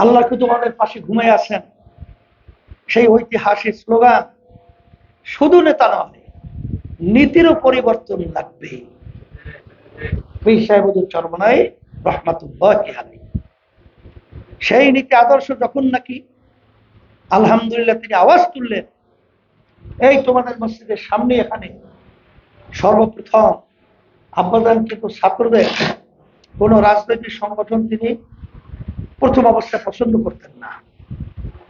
আল্লাহ কিন্তু আমাদের পাশে ঘুমিয়ে আছেন। সেই ঐতিহাসিক স্লোগান, শুধু নেতা নয়, নীতিরও পরিবর্তন লাগবে। পীর সাহেবুদ্দিন চরমনাই রহমাতুল্লাহি আলাইহি সেই নীতি আদর্শ যখন নাকি আলহামদুলিল্লাহ তিনি আওয়াজ তুললেন, এই তোমাদের মসজিদের সামনে এখানে সর্বপ্রথম আব্বাজান কিন্তু ছাত্রদের কোন রাজনৈতিক সংগঠন তিনি প্রথম অবস্থায় পছন্দ করতেন না,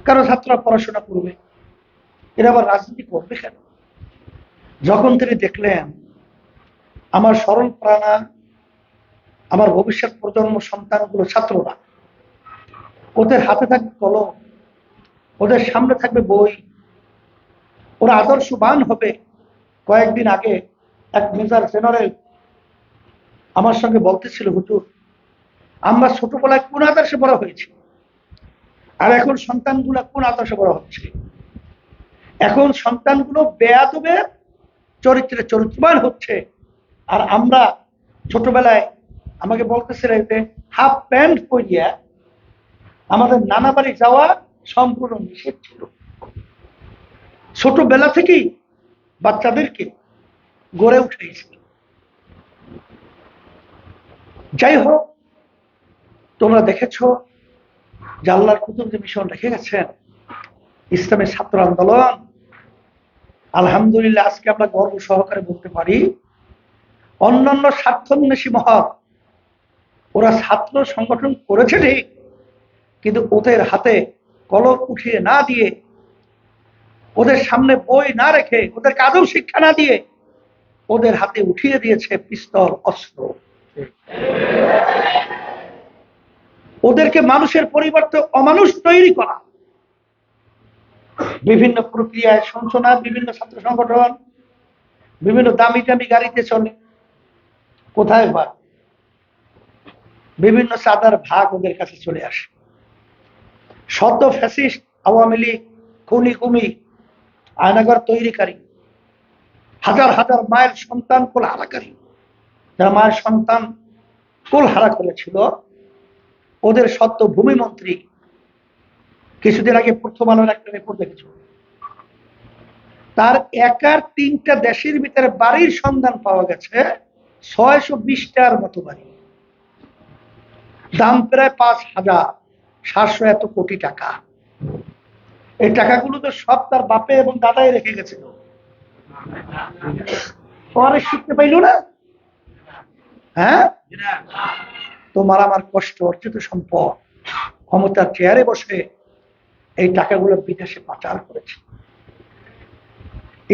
কারণ ছাত্ররা পড়াশোনা করবে, এরা আবার রাজনীতি করবে কেন। যখন তিনি দেখলেন আমার সরল প্রাণা, আমার ভবিষ্যৎ প্রজন্ম সন্তানগুলো ছাত্ররা, ওদের হাতে থাকবে কলম, ওদের সামনে থাকবে বই, ওরা আদর্শবান হবে। কয়েকদিন আগে এক মেজর জেনারেল আমার সঙ্গে বলতেছিল, হুজুর আমরা ছোটবেলায় কোন আদর্শে বড় হয়েছি, আর এখন সন্তানগুলা কোন আদর্শে বড় হচ্ছে। এখন সন্তানগুলো বেয়াদবের চরিত্রে চরিত্রবান হচ্ছে, আর আমরা ছোটবেলায় আমাকে বলতেছিল যে হাফ প্যান্ট পরিয়া আমাদের নানা বাড়ি যাওয়া সম্পূর্ণ নিষেধ ছিল। ছোটবেলা থেকেই বাচ্চাদেরকে গড়ে উঠেছিল। যাই হোক, তোমরা দেখেছো যে আল্লাহর কুতুব যে মিশন রেখে গেছেন, ইসলামের ছাত্র আন্দোলন, আলহামদুলিল্লাহ আজকে আমরা গর্ব সহকারে বলতে পারি, অন্যান্য স্বার্থান্বেষী মহল ওরা ছাত্র সংগঠন করেছে ঠিক, কিন্তু ওদের হাতে কলম উঠিয়ে না দিয়ে, ওদের সামনে বই না রেখে, ওদের আদৌ শিক্ষা না দিয়ে ওদের হাতে উঠিয়ে দিয়েছে পিস্তল, অস্ত্র। ওদেরকে মানুষের পরিবর্তে অমানুষ তৈরি করা, বিভিন্ন প্রক্রিয়ায় সঞ্চনা, বিভিন্ন ছাত্র সংগঠন বিভিন্ন দামি দামি গাড়িতে চলে, কোথায় বা বিভিন্ন চাঁদার ভাগ ওদের কাছে চলে আসে। সদ্য ফ্যাসিস্ট আওয়ামী লীগ খুনি কুমি আয়নাগর তৈরিকারী, হাজার হাজার মায়ের সন্তান কোল হারাকারী, যারা মায়ের সন্তান কোল হারা করেছিল, ওদের সদ্য ভূমিমন্ত্রী কিছুদিন আগে প্রথম আলোর একটা রিপোর্ট দেখেছিল, তার একার 3টা দেশের ভিতরে বাড়ির সন্ধান পাওয়া গেছে 620টার মতো বাড়ি, দাম প্রায় 5,700 এত কোটি টাকা। এই টাকাগুলো তো সব তার বাপে এবং দাদাই রেখে গেছিল, পরে শিখতে পাইল না। হ্যাঁ, তোমার আমার কষ্ট অর্জিত সম্পদ ক্ষমতার চেয়ারে বসে এই টাকাগুলো বিদেশে পাচার করেছে।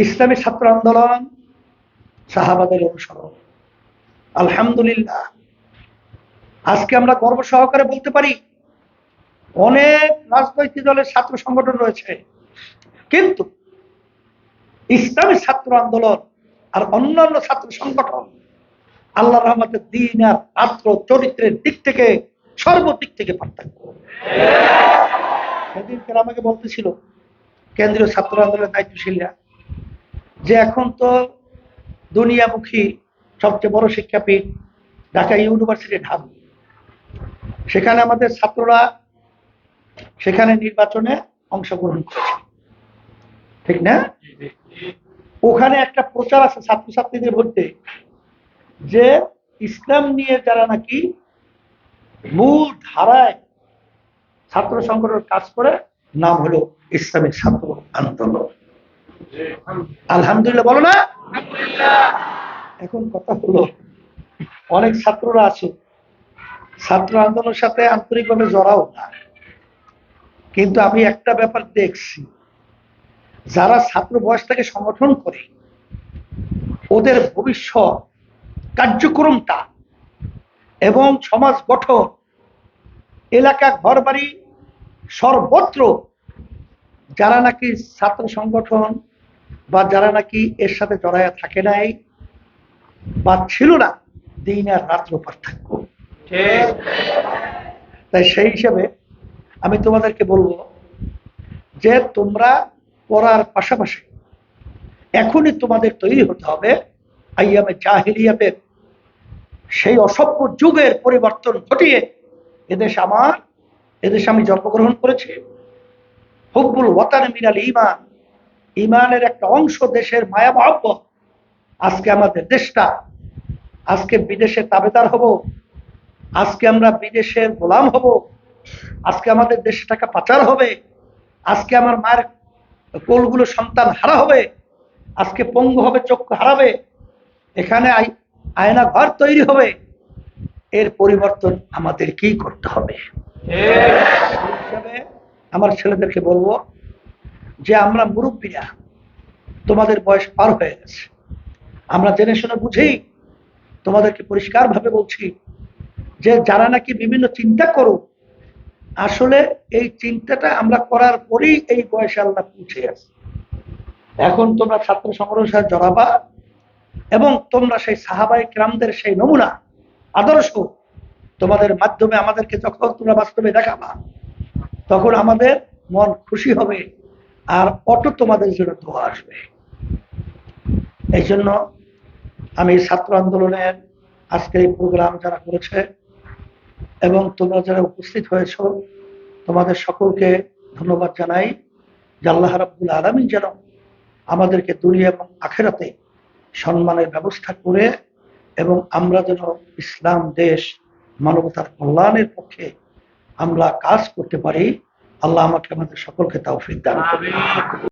ইসলামী ছাত্র আন্দোলন সাহাবাদের অনুসরণ, আলহামদুলিল্লাহ আজকে আমরা গর্ব সহকারে বলতে পারি অনেক রাজনৈতিক দলের ছাত্র সংগঠন রয়েছে, কিন্তু ইসলামী ছাত্র আন্দোলন আর অন্যান্য ছাত্র সংগঠন আল্লাহ রহমতের দিন আর রাত্র চরিত্রের দিক থেকে সর্বদিক থেকে পার্থক্য। সেদিনকে আমাকে বলতেছিল কেন্দ্রীয় ছাত্র আন্দোলনের দায়িত্বশীলরা যে এখন তো দুনিয়ামুখী সবচেয়ে বড় শিক্ষাপীঠ ঢাকা ইউনিভার্সিটি ঢাবি, সেখানে আমাদের ছাত্ররা সেখানে নির্বাচনে অংশগ্রহণ করেছে, ঠিক না? ওখানে একটা প্রচার আছে ছাত্রছাত্রীদের মধ্যে যে ইসলাম নিয়ে যারা নাকি মূল ধারায় ছাত্র সংগঠন কাজ করে, নাম হলো ইসলামী ছাত্র আন্দোলন। আলহামদুলিল্লাহ বলো না? এখন কথা হলো অনেক ছাত্ররা আছে ছাত্র আন্দোলনের সাথে আন্তরিকভাবে জড়াও না, কিন্তু আমি একটা ব্যাপার দেখছি, যারা ছাত্র বয়স থেকে সংগঠন করে ওদের ভবিষ্যৎ কার্যক্রমটা এবং সমাজ গঠন, এলাকা ঘরবাড়ি সর্বত্র যারা নাকি ছাত্র সংগঠন বা যারা নাকি এর সাথে জড়ায়া থাকে নাই বা ছিল না, দিন আর রাত্র পার্থক্য। তাই সেই হিসেবে আমি তোমাদেরকে বলবো যে তোমরা পড়ার পাশাপাশি এখনই তোমাদের তৈরি হতে হবে আইয়ামে জাহিলিয়াতের সেই অসভ্য যুগের পরিবর্তন ঘটিয়ে এদেশ আমার এদেশে আমি জন্মগ্রহণ করেছি। হুব্বুল ওয়াতান মিনাল ঈমান, ঈমানের একটা অংশ দেশের মায়া মহব্বত। আজকে আমাদের দেশটা, আজকে বিদেশে তাবেদার হব, আজকে আমরা বিদেশের গোলাম হব, আজকে আমাদের দেশে টাকা পাচার হবে, আজকে আমার মায়ের কোলগুলো সন্তান হারা হবে, আজকে পঙ্গু হবে, চক্ষু হারাবে, এখানে আয়না ঘর তৈরি হবে। এর পরিবর্তন আমাদের কি করতে হবে? আমার ছেলেদেরকে বলবো যে আমরা মুরব্বীরা, তোমাদের বয়স পার হয়ে গেছে, আমরা জেনে শুনে বুঝি তোমাদেরকে পরিষ্কার ভাবে বলছি যে যারা নাকি বিভিন্ন চিন্তা করো, আসলে এই চিন্তাটা আমরা করার পরেই এই বয়সে আল্লাহ পৌঁছে আছে। এখন তোমরা ছাত্র সংগঠনের সাথে জড়াবা এবং তোমরা সেই সাহাবায়ে কেরামদের সেই নমুনা আদর্শ তোমাদের মাধ্যমে আমাদেরকে যখন তোমরা বাস্তবে দেখাবা, তখন আমাদের মন খুশি হবে আর অটো তোমাদের জন্য দোয়া আসবে। এই জন্য আমি ছাত্র আন্দোলনের আজকের এই প্রোগ্রাম যারা করেছে এবং তোমরা যারা উপস্থিত হয়েছ, তোমাদের সকলকে ধন্যবাদ জানাই যে আল্লাহ রাব্বুল আলামিন যেন আমাদেরকে দুনিয়া এবং আখিরাতে সম্মানের ব্যবস্থা করে এবং আমরা যেন ইসলাম দেশ, মানবতার কল্যাণের পক্ষে আমরা কাজ করতে পারি। আল্লাহ আমাকে আমাদের সকলকে তৌফিক দান করুন।